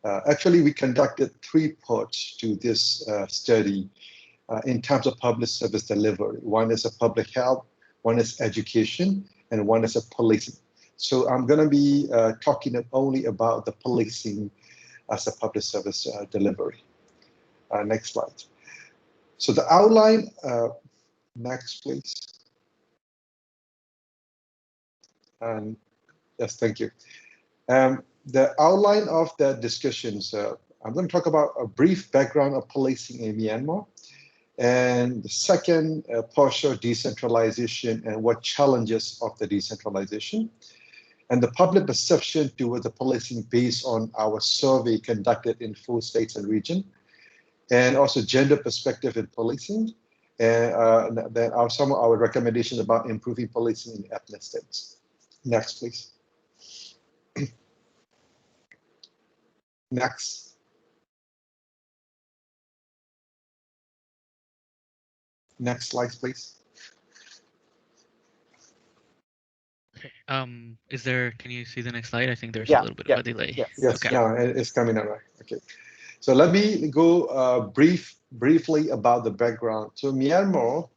Actually, we conducted 3 parts to this study in terms of public service delivery. One is a public health, one is education, and one is a policing. So I'm going to be talking only about the policing as a public service delivery. Next slide. So the outline, next please. And yes, thank you. The outline of the discussions, I'm going to talk about a brief background of policing in Myanmar, and the second, partial decentralization and what challenges of the decentralization, and the public perception toward the policing based on our survey conducted in 4 states and regions, and also gender perspective in policing, and then some of our recommendations about improving policing in ethnic states. Next, please. Next. Next slide, please. Is there, can you see the next slide? I think there's a little bit of a delay. Yes, okay. Yeah, it's coming out right. Okay. So let me go briefly about the background. So Myanmar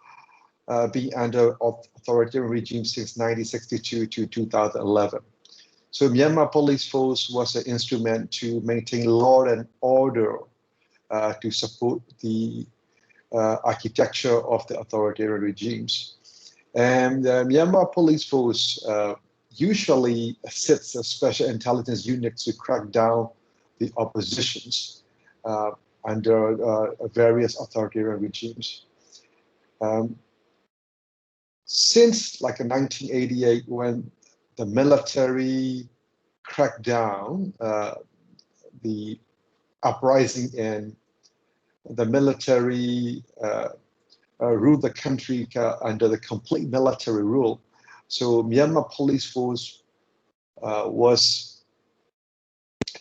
being under authoritarian regime since 1962 to 2011. So Myanmar police force was an instrument to maintain law and order to support the architecture of the authoritarian regimes. And the Myanmar police force usually assists a special intelligence unit to crack down the oppositions under various authoritarian regimes. Since like in 1988, when the military cracked down the uprising and the military ruled the country under the complete military rule. So Myanmar police force was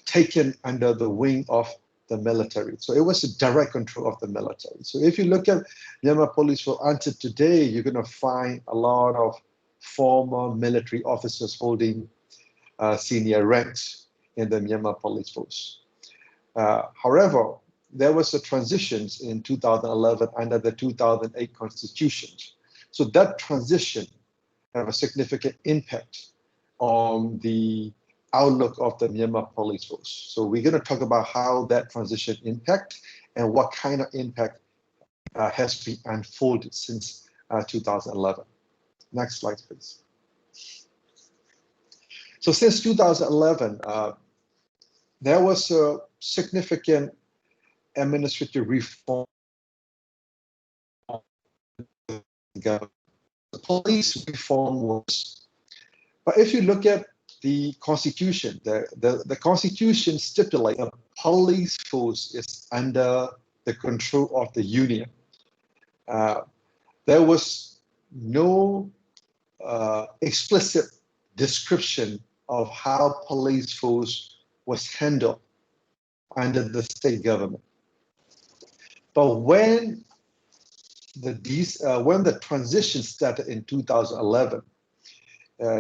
taken under the wing of the military. So it was a direct control of the military. So if you look at Myanmar police force until today, you're going to find a lot of former military officers holding senior ranks in the Myanmar police force. However, there was a transition in 2011 under the 2008 constitution. So that transition had a significant impact on the outlook of the Myanmar police force. So we're going to talk about how that transition impact and what kind of impact has been unfolded since 2011. Next slide, please. So since 2011, there was a significant administrative reform. The police reform was, but if you look at the constitution, the constitution stipulates a police force is under the control of the union. There was no explicit description of how police force was handled under the state government. But when the transition started in 2011,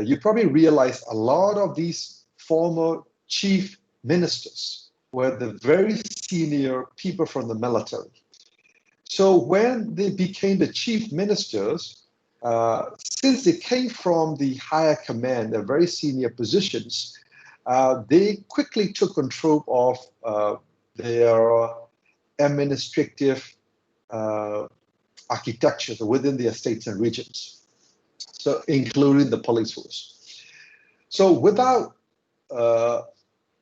you probably realize a lot of these former chief ministers were the very senior people from the military. So when they became the chief ministers, since they came from the higher command, the very senior positions, they quickly took control of their administrative architecture within their states and regions, so including the police force. So without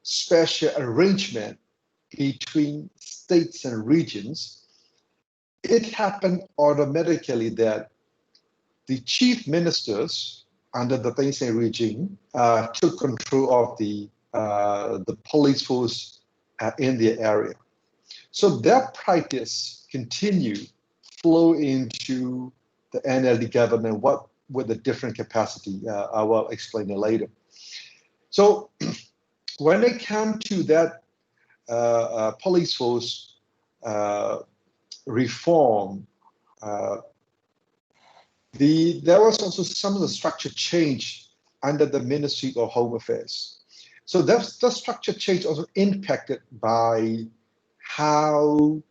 special arrangement between states and regions, it happened automatically that the chief ministers under the Thein Sein regime took control of the police force in their area. So that practice continued flow into the NLD government, what with a different capacity. I will explain it later. So when it came to that police force reform, there was also some of the structure change under the Ministry of Home Affairs. So the structure change also impacted by how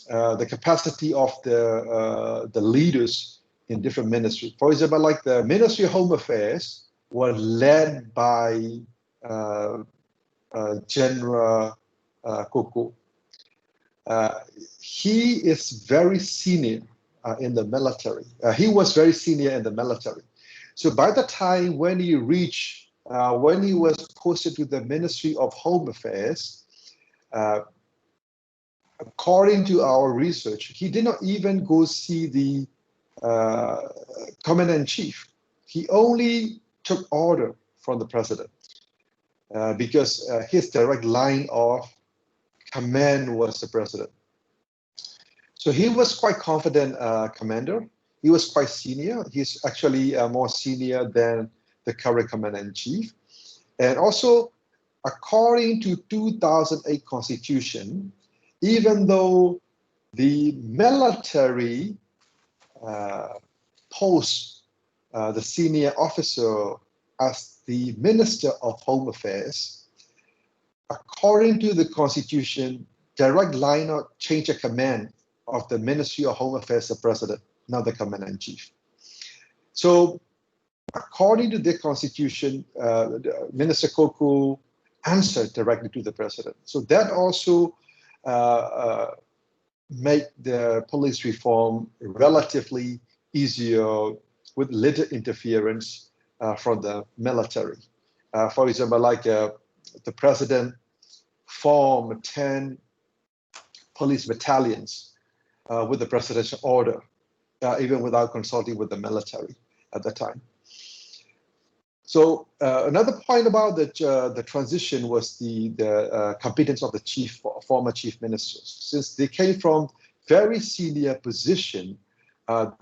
the capacity of the leaders in different ministries. For example, like the Ministry of Home Affairs were led by General Koko. He is very senior in the military. He was very senior in the military. So by the time when he reached, when he was posted to the Ministry of Home Affairs, according to our research, he did not even go see the Commander-in-Chief. He only took order from the president because his direct line of command was the president. So he was quite confident commander. He was quite senior. He's actually more senior than the current Commander-in-Chief. And also, according to 2008 Constitution, even though the military posts the senior officer as the Minister of Home Affairs, according to the Constitution, direct line of change of command of the Ministry of Home Affairs, the President, not the Commander-in-Chief. So, according to the Constitution, Minister Koko answered directly to the President. So that also make the police reform relatively easier with little interference from the military. For example, like the president formed 10 police battalions with the presidential order, even without consulting with the military at the time. So another point about the transition was the competence of the former chief ministers. Since they came from very senior position,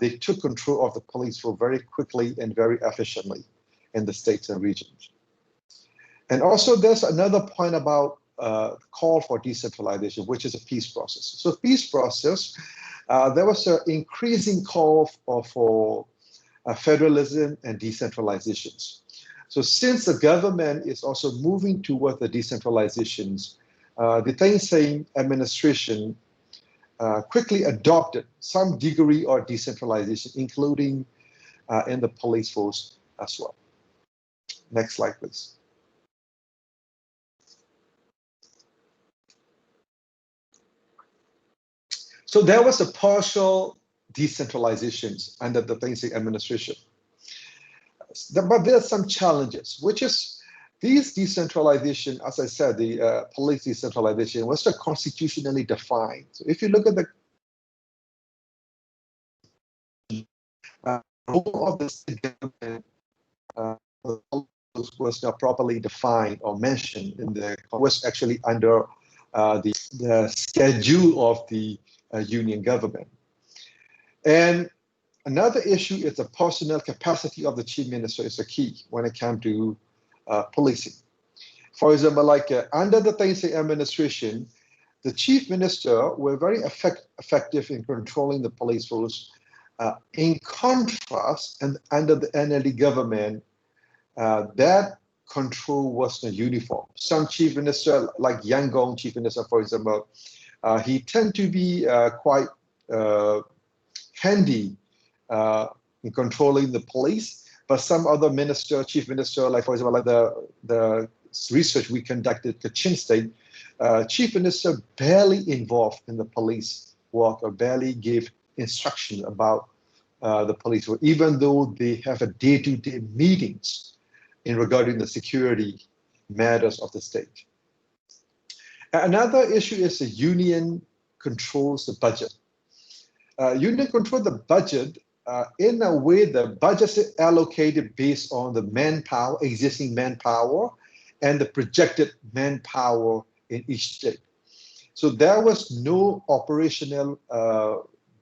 they took control of the police force very quickly and very efficiently in the states and regions. And also there's another point about call for decentralization, which is a peace process. So peace process, there was an increasing call for federalism and decentralizations. So since the government is also moving toward the decentralizations, the Thein Sein administration quickly adopted some degree of decentralization, including in the police force as well. Next slide, please. So there was a partial decentralizations under the Thein Sein administration. But there are some challenges, which is these decentralization, as I said, the police decentralization was not constitutionally defined. So if you look at the role of the state government was not properly defined or mentioned in the was actually under the schedule of the union government. And another issue is the personnel capacity of the chief minister is a key when it comes to policing. For example, like under the Thein Sein administration, the chief minister were very effective in controlling the police force. In contrast, and under the NLD government, that control was not uniform. Some chief minister, like Yangon chief minister, for example, he tend to be quite handy in controlling the police, but some other minister, chief minister, like for example, like the research we conducted, Kachin State, chief minister barely involved in the police work or barely gave instruction about the police work, even though they have a day-to-day meetings in regarding the security matters of the state. Another issue is the union controls the budget. Union control the budget in a way the budget is allocated based on the manpower, existing manpower, and the projected manpower in each state. So there was no operational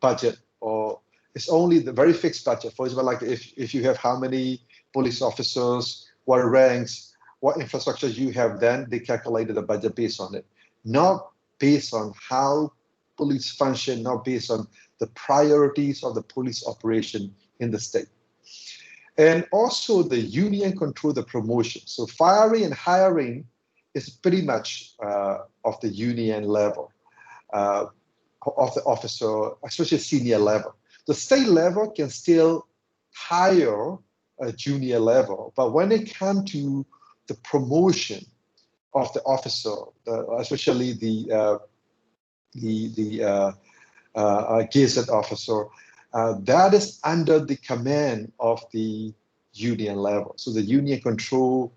budget, or it's only the very fixed budget. For example, like if you have how many police officers, what ranks, what infrastructure you have, then they calculated the budget based on it, not based on how police function, not based on the priorities of the police operation in the state. And also the union control the promotion. So firing and hiring is pretty much of the union level of the officer, especially senior level. The state level can still hire a junior level, but when it comes to the promotion of the officer, especially the gazette officer, that is under the command of the union level. So the union control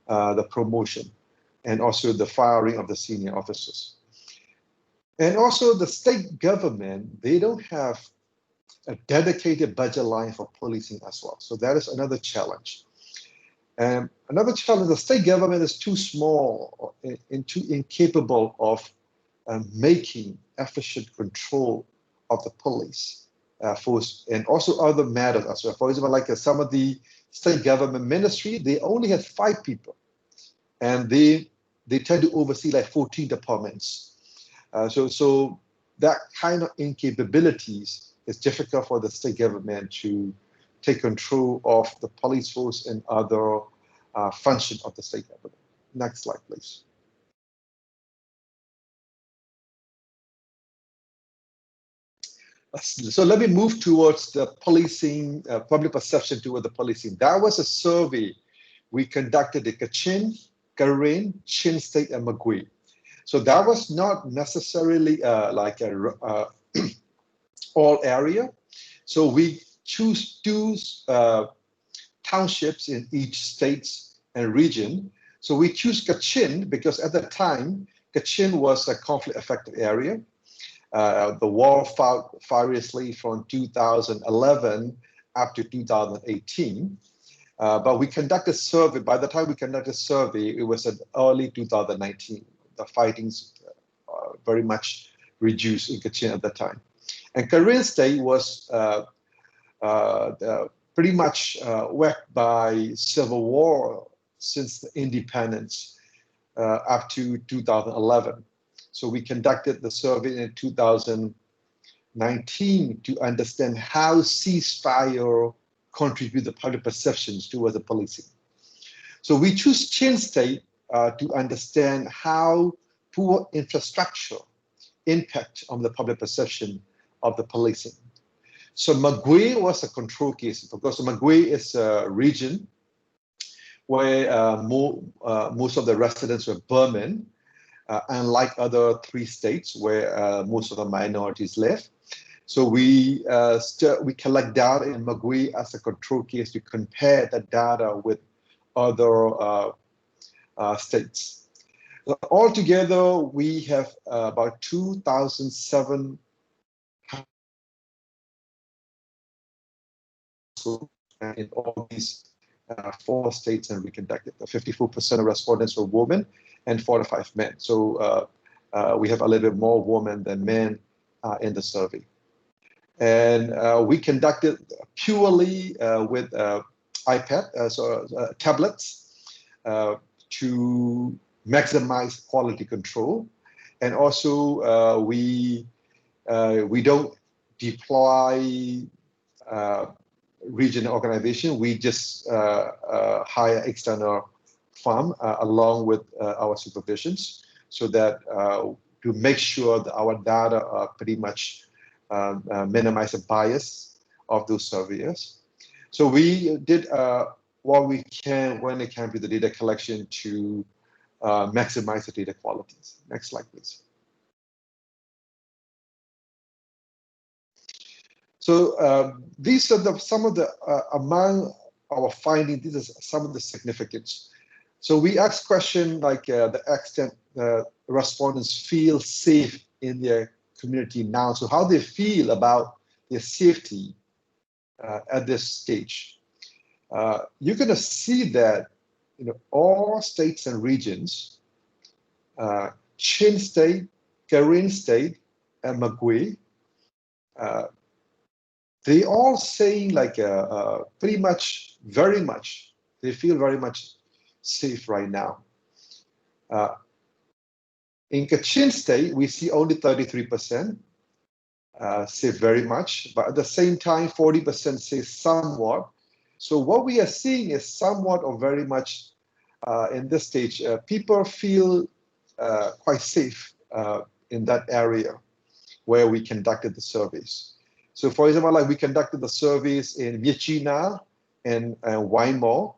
the promotion and also the firing of the senior officers. And also the state government, they don't have a dedicated budget line for policing as well. So that is another challenge. And another challenge, the state government is too small and too incapable of making efficient control of the police force and also other matters as well. For example, like some of the state government ministry, they only had 5 people, and they tend to oversee like 14 departments. So that kind of incapabilities is difficult for the state government to take control of the police force and other functions of the state government. Next slide, please. So let me move towards the policing, public perception toward the policing. That was a survey we conducted in Kachin, Kayin, Chin State, and Magway. So that was not necessarily like a all area. So we choose 2 townships in each state and region. So we choose Kachin because at the time, Kachin was a conflict-affected area. The war fought furiously from 2011 up to 2018. But we conducted a survey. By the time we conducted a survey, it was in early 2019. The fightings very much reduced in Kachin at that time. And Kayin State was pretty much wrecked by civil war since the independence up to 2011. So we conducted the survey in 2019 to understand how ceasefire contribute the public perceptions towards the policing. So we choose Chin State to understand how poor infrastructure impact on the public perception of the policing. So Magway was a control case because Magway is a region where most of the residents were Burman, unlike other 3 states where most of the minorities live. So we collect data in Magway as a control case to compare the data with other states. Altogether, we have about 2,700 in all these 4 states, and we conducted 54% of respondents were women and 45 men. So we have a little bit more women than men in the survey. And we conducted purely with iPad, tablets, to maximize quality control. And also we don't deploy regional organization. We just hire external firm along with our supervisions, so that to make sure that our data are pretty much minimize the bias of those surveyors. So we did what we can when it comes to the data collection to maximize the data qualities. Next slide, please. So these are some of the, among our findings, these are some of the significance. So we asked questions like the extent respondents feel safe in their community now. So how they feel about their safety at this stage. You're going to see that all states and regions, Chin State, Kayin State, and Magway, they all saying like pretty much, very much, they feel very much safe right now. In Kachin State, we see only 33% say very much, but at the same time, 40% say somewhat, So what we are seeing is somewhat or very much in this stage, people feel quite safe in that area where we conducted the surveys. So for example, like we conducted the surveys in Myitkyina and Waimau.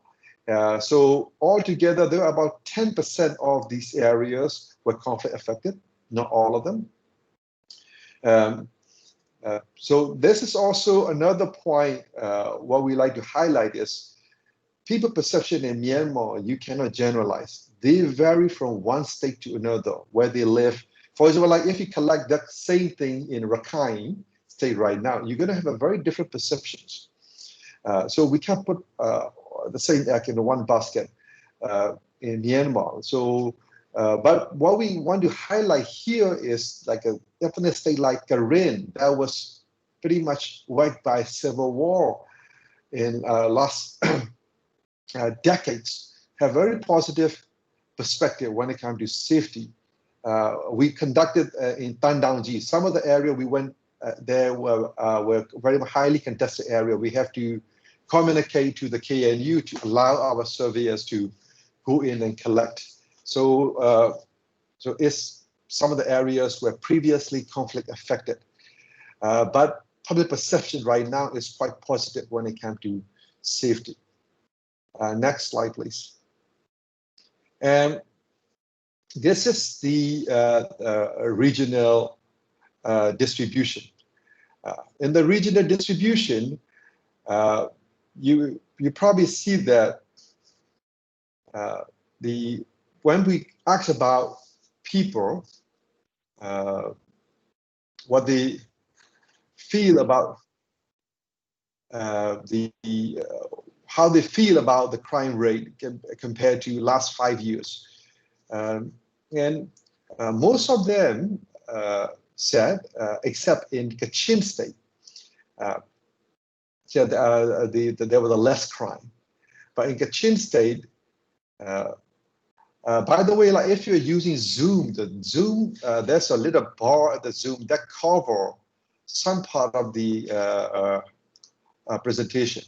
So altogether, there are about 10% of these areas were conflict affected, not all of them. So this is also another point. What we like to highlight is people perception in Myanmar, you cannot generalize. They vary from one state to another where they live. For example, like if you collect that same thing in Kayin state right now, you're going to have a very different perceptions. So we can't put the same egg in one basket in Myanmar. So, but what we want to highlight here is like a definite state like Kayin that was pretty much wrecked by civil war in last decades, have very positive perspective when it comes to safety. We conducted in Tandangji, some of the area we went there were very highly contested area. We have to communicate to the KNU to allow our surveyors to go in and collect. So, so it's some of the areas were previously conflict affected, but public perception right now is quite positive when it comes to safety. Next slide, please. And this is the regional distribution. In the regional distribution, you probably see that when we ask about people, what they feel about how they feel about the crime rate compared to last 5 years. And most of them said, except in Kachin state, said there was a less crime. But in Kachin state, by the way, like if you're using Zoom, there's a little bar at the Zoom that cover some part of the presentation.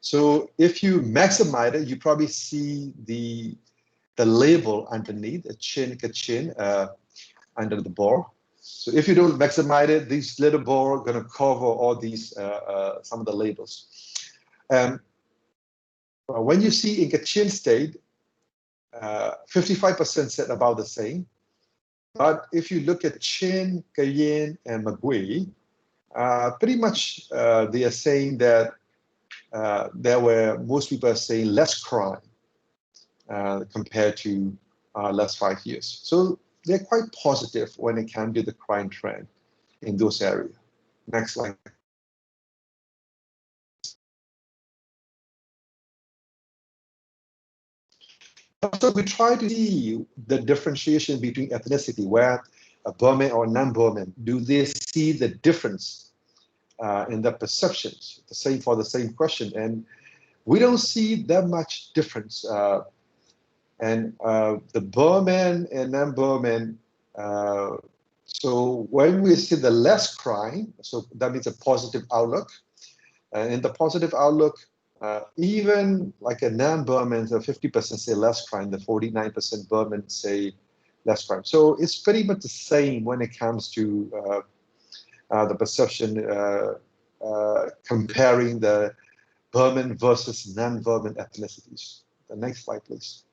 So if you maximize it, you probably see the label underneath, Kachin under the bar. So if you don't maximize it, these little bar are going to cover all these some of the labels. When you see in Kachin state, 55% said about the same. But if you look at Chin, Kayin, and Magway, pretty much they are saying that most people are saying less crime compared to last 5 years. So they're quite positive when it comes to the crime trend in those areas. Next slide. So we try to see the differentiation between ethnicity, where a Burman or non-Burman, do they see the difference in the perceptions, the same for the same question? And we don't see that much difference. And the Burman and non-Burman, so when we see the less crime, so that means a positive outlook. And in the positive outlook, even like a non-Burman, so 50% say less crime, the 49% Burman say less crime. So it's pretty much the same when it comes to the perception comparing the Burman versus non-Burman ethnicities. The next slide, please.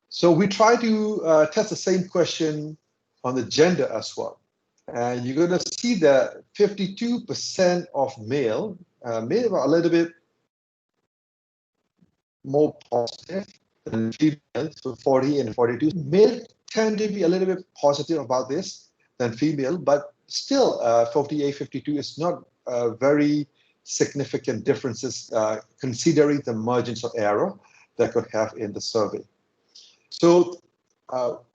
So we try to test the same question on the gender as well. And you're going to see that 52% of male are a little bit more positive than female, so 40 and 42. Male tend to be a little bit positive about this than female, but still 48, 52 is not very significant differences considering the margins of error that could have in the survey. So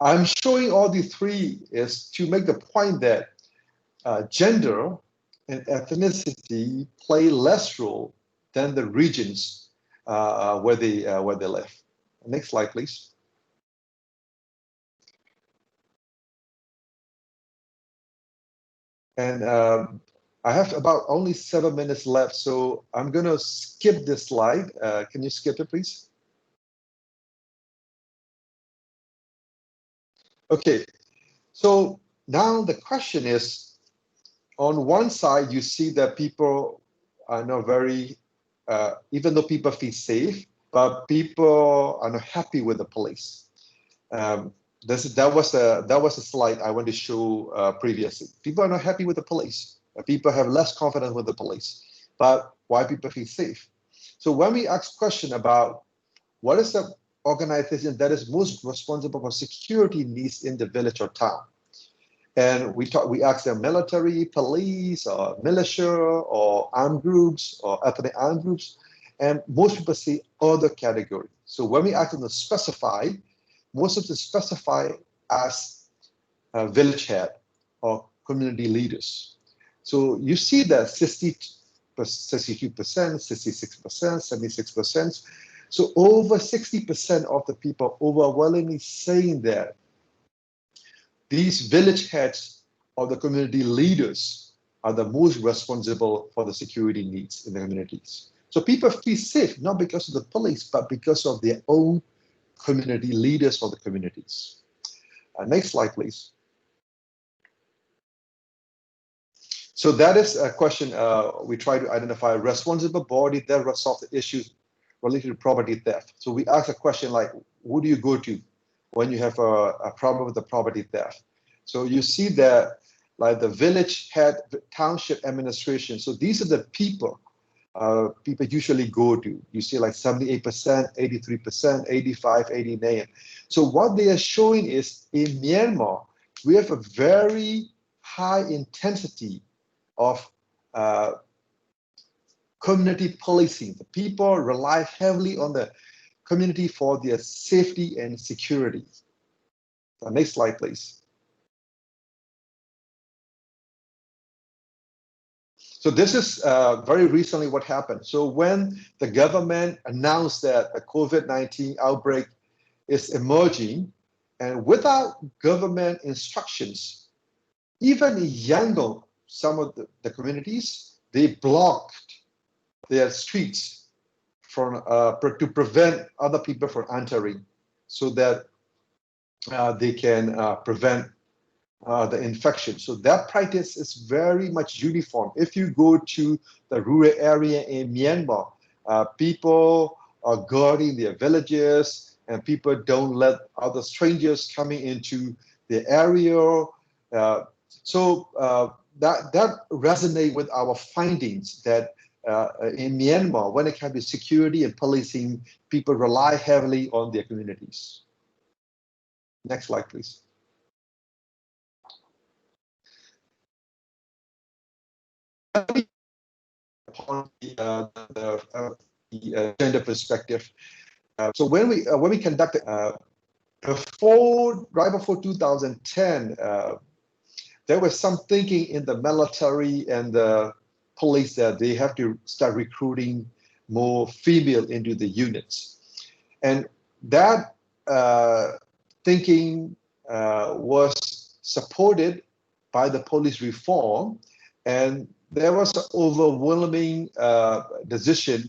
I'm showing all the three is to make the point that gender and ethnicity play less role than the regions where they live. Next slide, please. And I have about only 7 minutes left, so I'm going to skip this slide. Can you skip it, please? Okay, so now the question is, on one side, you see that people are not very, even though people feel safe, but people are not happy with the police. That was a slide I wanted to show previously. People are not happy with the police. People have less confidence with the police. But why people feel safe? So when we ask question about what is the organization that is most responsible for security needs in the village or town, and we ask them military, police, or militia, or armed groups, or ethnic armed groups, and most people say other category. So when we ask them to specify, most of them specify as a village head or community leaders. So you see that 62%, 66%, 76%. So over 60% of the people overwhelmingly saying that these village heads or the community leaders are the most responsible for the security needs in the communities. So people feel safe, not because of the police, but because of their own community leaders for the communities. Next slide, please. So that is a question we try to identify a responsible body that resolve the issues related to property theft. So we ask a question like, who do you go to when you have a problem with the property theft? So you see that like the village head, township administration. So these are the people people usually go to. You see like 78%, 83%, 85, 89. So what they are showing is in Myanmar, we have a very high intensity of community policing. The people rely heavily on the community for their safety and security. Next slide, please. So this is very recently what happened. So when the government announced that a COVID-19 outbreak is emerging, and without government instructions, even in Yangon, some of the communities, they blocked their streets from to prevent other people from entering, so that they can prevent the infection. So that practice is very much uniform. If you go to the rural area in Myanmar, people are guarding their villages, and people don't let other strangers coming into the area. That resonate with our findings that in Myanmar, when it comes to security and policing, people rely heavily on their communities. Next slide, please. Upon the gender perspective. So when we conducted right before 2010, there was some thinking in the military and the police that they have to start recruiting more female into the units, and that thinking was supported by the police reform, and there was an overwhelming decision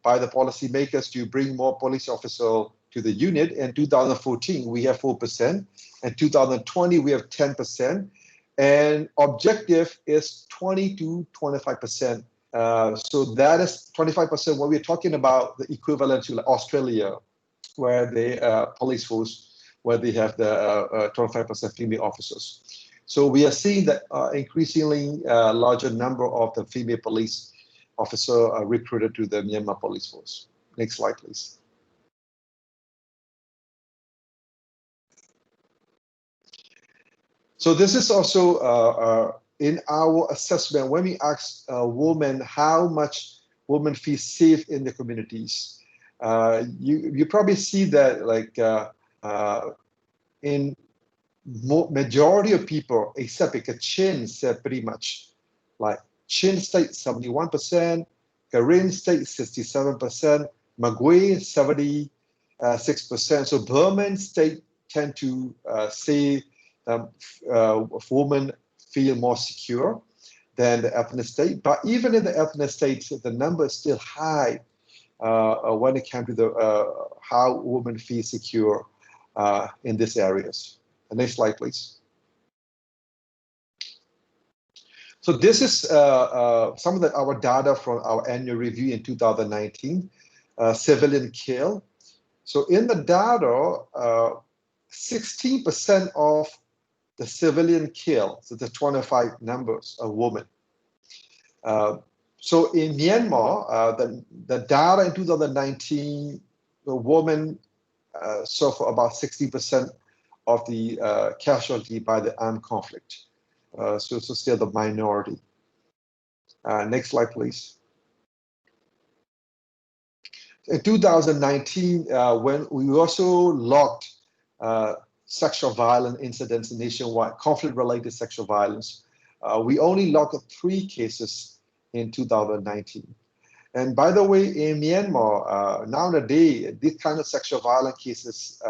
by the policymakers to bring more police officers to the unit. In 2014, we have 4%, and 2020, we have 10%, and objective is 20 to 25%. So that is 25%. What we're talking about, the equivalent to like Australia, where the police force, where they have the 25% female officers. So we are seeing that increasingly larger number of the female police officers are recruited to the Myanmar police force. Next slide, please. So this is also in our assessment when we ask women how much women feel safe in the communities. You probably see that like in majority of people, except Kachin, said pretty much like Chin State 71%, Kayin State 67%, Magway 76%. So Burman State tend to say women feel more secure. than the ethnic state. But even in the ethnic states, the number is still high when it comes to the how women feel secure in these areas. The next slide, please. So this is some of our data from our annual review in 2019, civilian kill. So in the data, 16% of the civilian kill, so the 25 numbers, are women. So in Myanmar, the data in 2019, the women suffer about 60% of the casualty by the armed conflict. So it's still the minority. Next slide, please. In 2019, when we also logged sexual violence incidents nationwide, conflict-related sexual violence, we only logged 3 cases in 2019. And by the way, in Myanmar, nowadays, this kind of sexual violence cases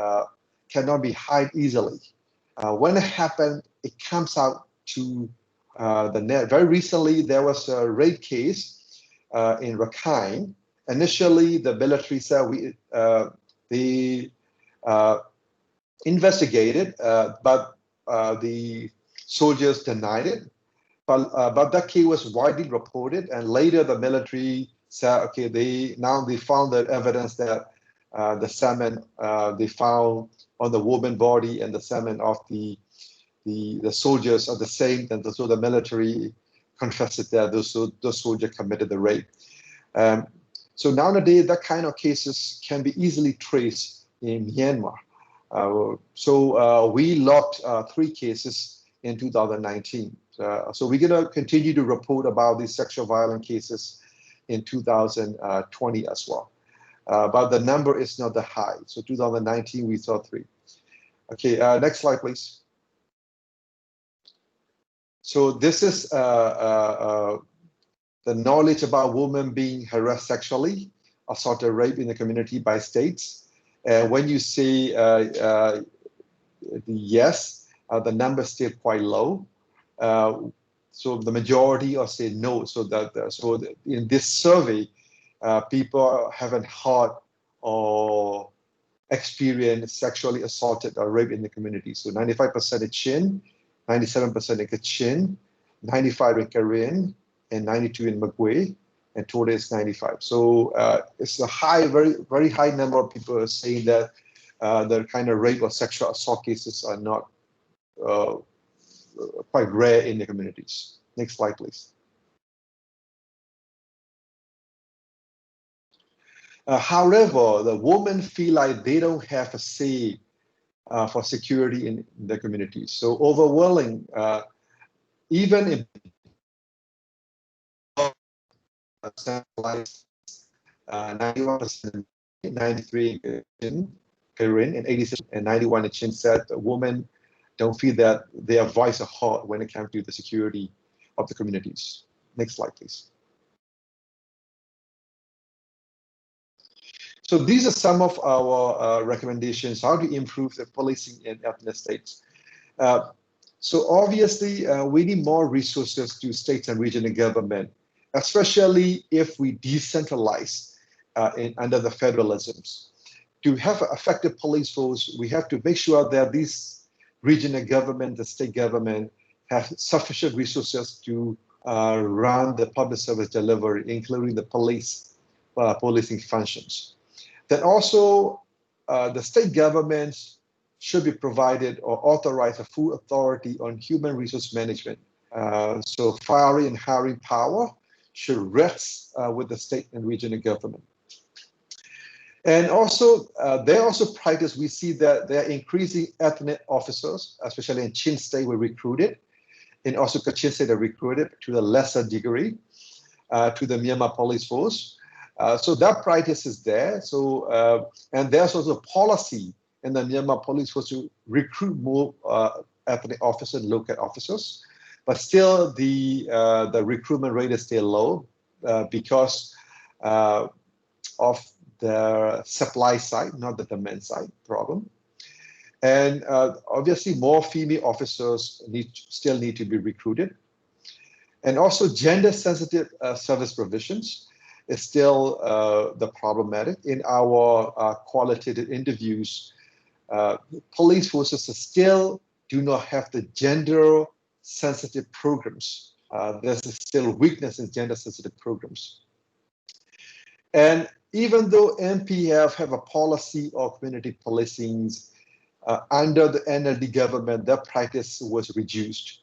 cannot be hid easily. When it happens, it comes out to the net. Very recently, there was a rape case in Kayin. Initially, the military said they investigated, but the soldiers denied it. But that case was widely reported, and later the military said, okay, they found the evidence that the semen they found on the woman body and the semen of the soldiers are the same, and so the military confessed that those soldiers committed the rape. So nowadays, that kind of cases can be easily traced in Myanmar. So we logged 3 cases in 2019. So we're going to continue to report about these sexual violence cases in 2020 as well. But the number is not that high. So 2019, we saw 3. Okay, next slide, please. So this is the knowledge about women being harassed sexually, assaulted, raped in the community by states. And when you say yes, the number is still quite low. So the majority are saying no. So in this survey, people haven't heard or experienced sexually assaulted or raped in the community. So 95% in Chin, 97% in Kachin, 95 in Kayin, and 92 in Magway, and total is 95. So it's a high, very, very high number of people saying that the kind of rape or sexual assault cases are not quite rare in the communities. Next slide, please. However, the women feel like they don't have a say for security in the communities. So overwhelming, even in 91%, 93 in Kayin, and 86 and 91 in Chin said that women don't feel that their voice is heard when it comes to the security of the communities. Next slide, please. So these are some of our recommendations, how to improve the policing in ethnic states. So obviously, we need more resources to states and regional government, especially if we decentralize under the federalisms. To have an effective police force, we have to make sure that these regional government, the state government, have sufficient resources to run the public service delivery, including the policing functions. Then also, the state governments should be provided or authorized a full authority on human resource management. So firing and hiring power should rest with the state and regional government. And also, they also practice, we see that they're increasing ethnic officers, especially in Chin State, were recruited, and also Kachin State are recruited to a lesser degree to the Myanmar police force. So that practice is there. So, and there's also a policy in the Myanmar police force to recruit more ethnic officers, local officers, but still the recruitment rate is still low because of the supply side, not the demand side problem. And obviously more female officers still need to be recruited. And also gender-sensitive service provisions is still the problematic. In our qualitative interviews, police forces still do not have the gender-sensitive programs. There's still weakness in gender-sensitive programs. And even though MPF have a policy of community policing, under the NLD government, that practice was reduced.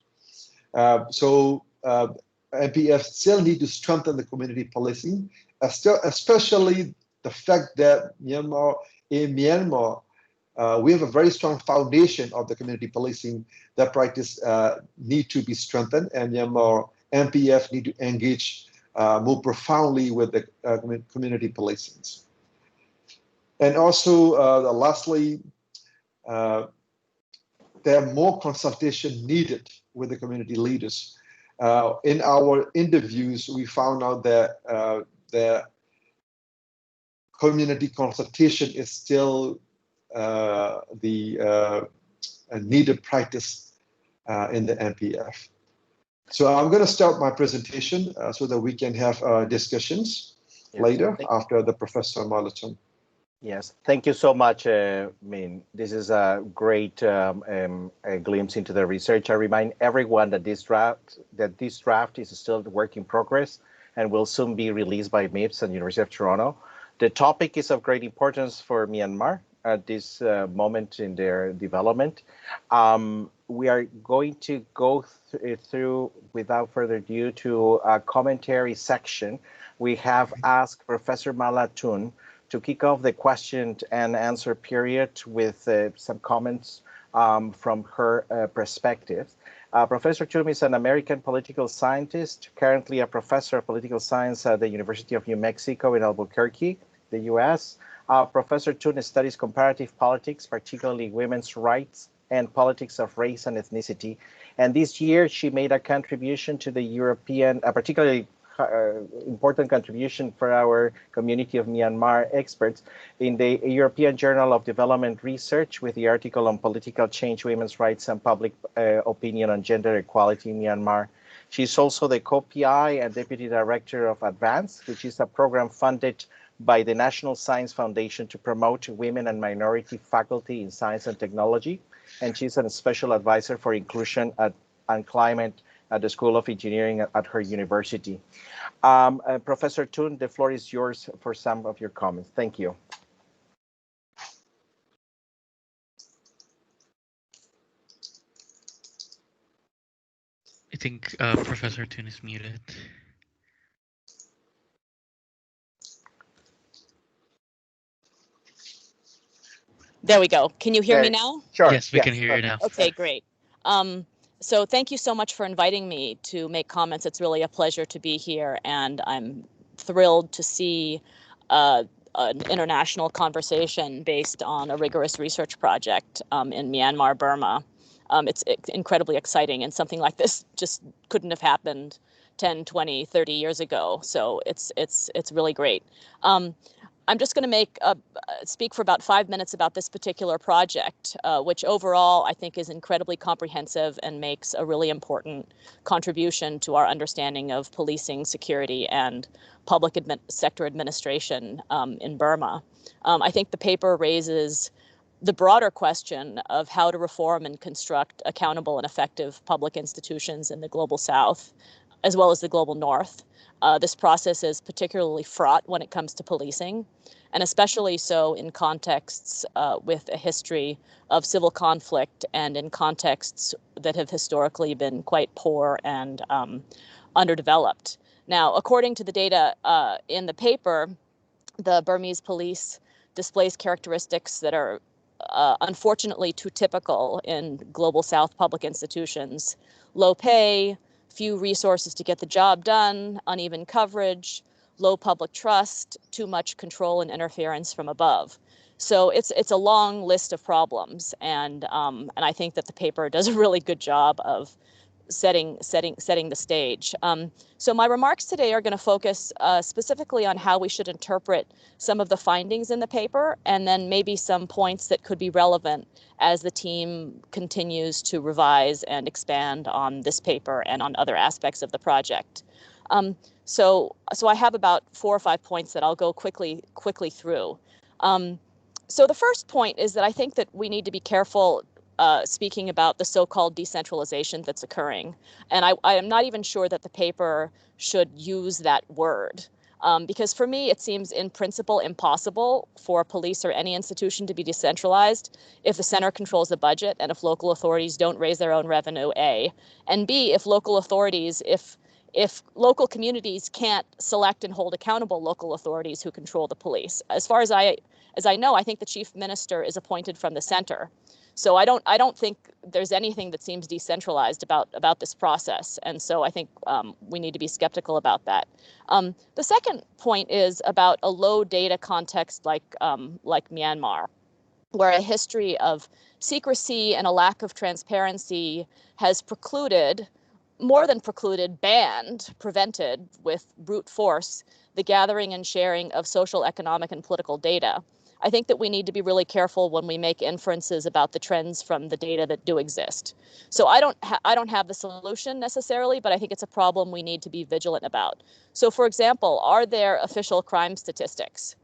So MPF still need to strengthen the community policing, especially the fact that in Myanmar, we have a very strong foundation of the community policing. That practice need to be strengthened, and Myanmar MPF need to engage more profoundly with the community policing. And also, lastly, there are more consultation needed with the community leaders. In our interviews, we found out that the community consultation is still the needed practice in the MPF. So I'm going to start my presentation so that we can have discussions later after the Professor Marlaton. Yes, thank you so much, Min. This is a great a glimpse into the research. I remind everyone that this draft is still a work in progress and will soon be released by MIPS and University of Toronto. The topic is of great importance for Myanmar at this moment in their development. We are going to go through, without further ado, to a commentary section. We have asked Professor Htun to kick off the question and answer period with some comments from her perspective. Professor Htun is an American political scientist, currently a professor of political science at the University of New Mexico in Albuquerque, the US. Professor Htun studies comparative politics, particularly women's rights and politics of race and ethnicity. And this year she made a contribution to the European, particularly important contribution for our community of Myanmar experts in the European Journal of Development Research with the article on political change, women's rights, and public opinion on gender equality in Myanmar. She's also the co-PI and deputy director of ADVANCE, which is a program funded by the National Science Foundation to promote women and minority faculty in science and technology. And she's a special advisor for inclusion and climate at the School of Engineering at her university. Professor Htun, the floor is yours for some of your comments. Thank you. I think Professor Htun is muted. There we go. Can you hear me now? Sure. Yes, we can hear you now. Okay, great. So thank you so much for inviting me to make comments. It's really a pleasure to be here, and I'm thrilled to see an international conversation based on a rigorous research project in Myanmar, Burma. It's incredibly exciting, and something like this just couldn't have happened 10, 20, 30 years ago. So it's really great. I'm just going to speak for about 5 minutes about this particular project, which overall I think is incredibly comprehensive and makes a really important contribution to our understanding of policing, security, and public sector administration in Burma. I think the paper raises the broader question of how to reform and construct accountable and effective public institutions in the Global South, as well as the Global North. This process is particularly fraught when it comes to policing, and especially so in contexts with a history of civil conflict and in contexts that have historically been quite poor and underdeveloped. Now, according to the data in the paper, the Burmese police displays characteristics that are unfortunately too typical in Global South public institutions: low pay, few resources to get the job done, uneven coverage, low public trust, too much control and interference from above. So it's a long list of problems, and I think that the paper does a really good job of setting the stage. So my remarks today are going to focus specifically on how we should interpret some of the findings in the paper, and then maybe some points that could be relevant as the team continues to revise and expand on this paper and on other aspects of the project. So I have about 4 or 5 points that I'll go quickly through. So the first point is that I think that we need to be careful speaking about the so-called decentralization that's occurring. And I am not even sure that the paper should use that word. Because for me, it seems in principle impossible for police or any institution to be decentralized if the center controls the budget and if local authorities don't raise their own revenue, A. And B, if local authorities, if local communities can't select and hold accountable local authorities who control the police. As far as I know, I think the chief minister is appointed from the center. So I don't think there's anything that seems decentralized about this process, and so I think we need to be skeptical about that. The second point is about a low data context like Myanmar, where a history of secrecy and a lack of transparency has precluded, more than precluded, banned, prevented with brute force the gathering and sharing of social, economic, and political data. I think that we need to be really careful when we make inferences about the trends from the data that do exist. So I don't have the solution necessarily, but I think it's a problem we need to be vigilant about. So for example, are there official crime statistics?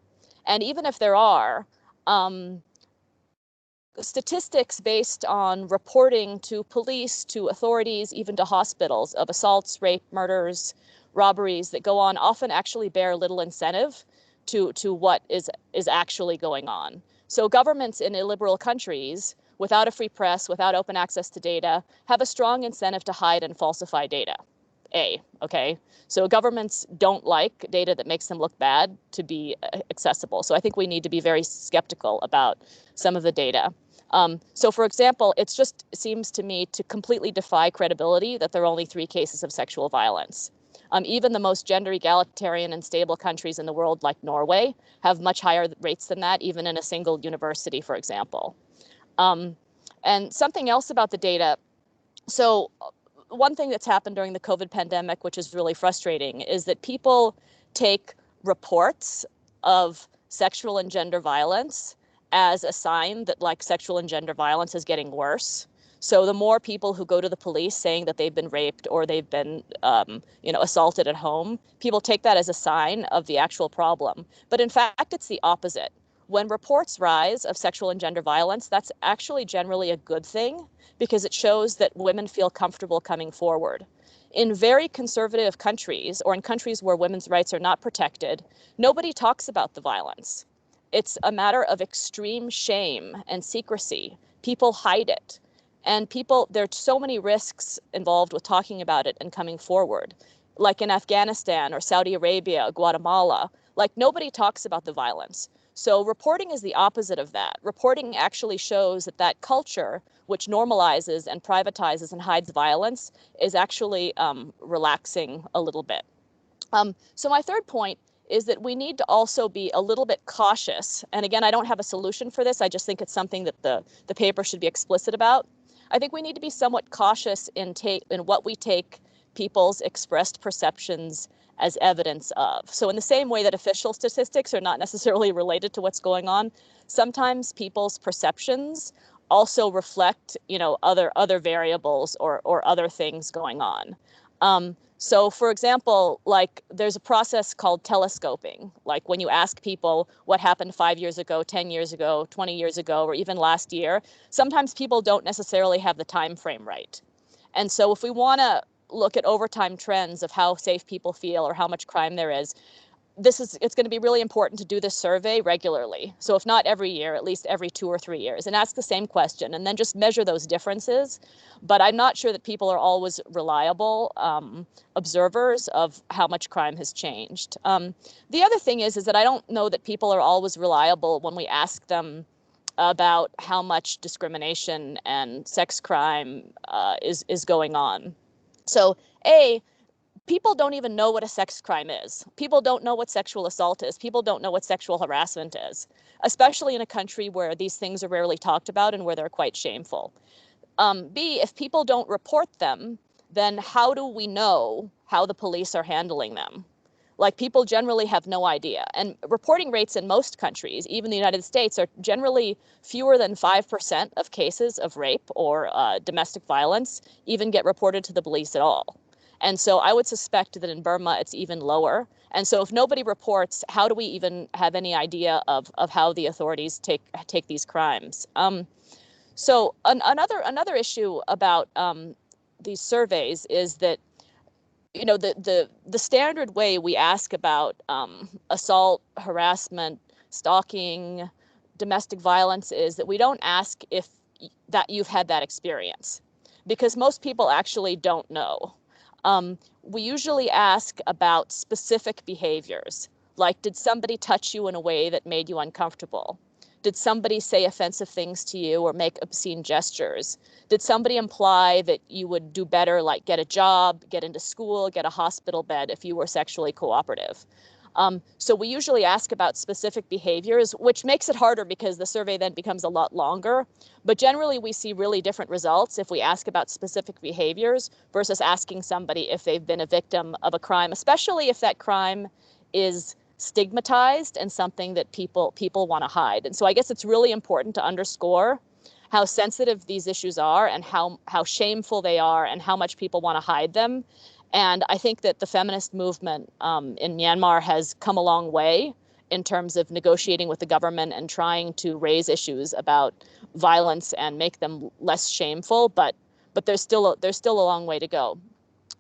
And even if there are, statistics based on reporting to police, to authorities, even to hospitals of assaults, rape, murders, robberies that go on often actually bear little incentive to what is actually going on. So governments in illiberal countries, without a free press, without open access to data, have a strong incentive to hide and falsify data. Okay? So governments don't like data that makes them look bad to be accessible. So I think we need to be very skeptical about some of the data. So for example, it just seems to me to completely defy credibility that there are only 3 cases of sexual violence. Even the most gender egalitarian and stable countries in the world, like Norway, have much higher rates than that, even in a single university, for example. And something else about the data. So one thing that's happened during the COVID pandemic, which is really frustrating, is that people take reports of sexual and gender violence as a sign that like sexual and gender violence is getting worse. So the more people who go to the police saying that they've been raped or they've been, assaulted at home, people take that as a sign of the actual problem. But in fact, it's the opposite. When reports rise of sexual and gender violence, that's actually generally a good thing because it shows that women feel comfortable coming forward. In very conservative countries or in countries where women's rights are not protected, nobody talks about the violence. It's a matter of extreme shame and secrecy. People hide it. And there are so many risks involved with talking about it and coming forward. Like in Afghanistan or Saudi Arabia, Guatemala, like nobody talks about the violence. So reporting is the opposite of that. Reporting actually shows that culture, which normalizes and privatizes and hides violence, is actually relaxing a little bit. So my third point is that we need to also be a little bit cautious. And again, I don't have a solution for this. I just think it's something that the paper should be explicit about. I think we need to be somewhat cautious in what we take people's expressed perceptions as evidence of. So in the same way that official statistics are not necessarily related to what's going on, sometimes people's perceptions also reflect, other variables or other things going on. So for example, like there's a process called telescoping. Like when you ask people what happened 5 years ago, 10 years ago, 20 years ago, or even last year, sometimes people don't necessarily have the time frame right. And so if we want to look at overtime trends of how safe people feel or how much crime there is, it's going to be really important to do this survey regularly. So if not every year, at least every 2 or 3 years, and ask the same question and then just measure those differences. But I'm not sure that people are always reliable observers of how much crime has changed. The other thing is that I don't know that people are always reliable when we ask them about how much discrimination and sex crime is going on. So people don't even know what a sex crime is. People don't know what sexual assault is. People don't know what sexual harassment is, especially in a country where these things are rarely talked about and where they're quite shameful. B, if people don't report them, then how do we know how the police are handling them? Like, people generally have no idea. And reporting rates in most countries, even the United States, are generally fewer than 5% of cases of rape or domestic violence even get reported to the police at all. And so I would suspect that in Burma, it's even lower. And so if nobody reports, how do we even have any idea of how the authorities take these crimes? So another issue about these surveys is that, you know, the standard way we ask about assault, harassment, stalking, domestic violence is that we don't ask if that you've had that experience, because most people actually don't know. We usually ask about specific behaviors, like, did somebody touch you in a way that made you uncomfortable? Did somebody say offensive things to you or make obscene gestures? Did somebody imply that you would do better, like get a job, get into school, get a hospital bed if you were sexually cooperative? So we usually ask about specific behaviors, which makes it harder because the survey then becomes a lot longer. But generally, we see really different results if we ask about specific behaviors versus asking somebody if they've been a victim of a crime, especially if that crime is stigmatized and something that people want to hide. And so I guess it's really important to underscore how sensitive these issues are and how shameful they are and how much people want to hide them. And I think that the feminist movement in Myanmar has come a long way in terms of negotiating with the government and trying to raise issues about violence and make them less shameful. But there's still a long way to go.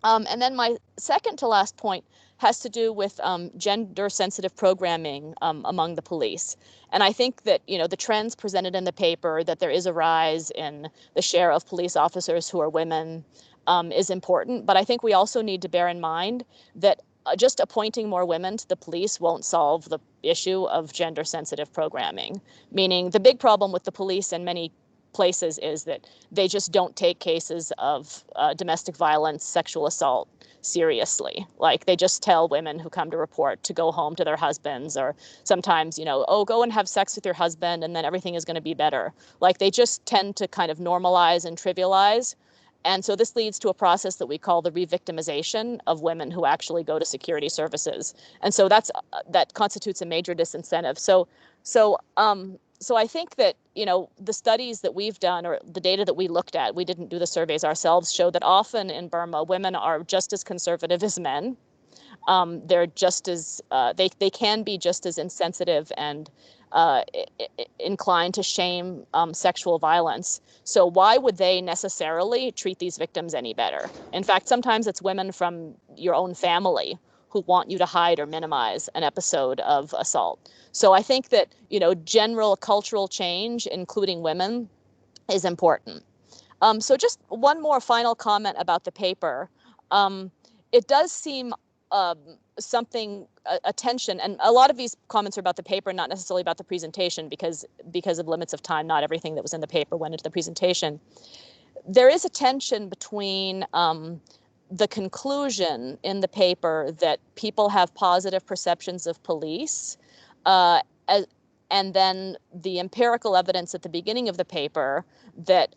And then my second to last point has to do with gender sensitive programming among the police. And I think that, you know, the trends presented in the paper, that there is a rise in the share of police officers who are women, is important. But I think we also need to bear in mind that just appointing more women to the police won't solve the issue of gender sensitive programming. Meaning, the big problem with the police in many places is that they just don't take cases of domestic violence, sexual assault seriously. Like, they just tell women who come to report to go home to their husbands, or sometimes, you know, oh, go and have sex with your husband and then everything is going to be better. Like, they just tend to kind of normalize and trivialize. And so this leads to a process that we call the re-victimization of women who actually go to security services. And so that constitutes a major disincentive. So I think that, you know, the studies that we've done, or the data that we looked at, we didn't do the surveys ourselves, show that often in Burma, women are just as conservative as men. They're just as, they can be just as insensitive and inclined to shame sexual violence. So why would they necessarily treat these victims any better? In fact, sometimes it's women from your own family who want you to hide or minimize an episode of assault. So I think that, you know, general cultural change, including women, is important. So just one more final comment about the paper. It does seem something, a tension, and a lot of these comments are about the paper, not necessarily about the presentation, because of limits of time, not everything that was in the paper went into the presentation. There is a tension between the conclusion in the paper that people have positive perceptions of police, and then the empirical evidence at the beginning of the paper that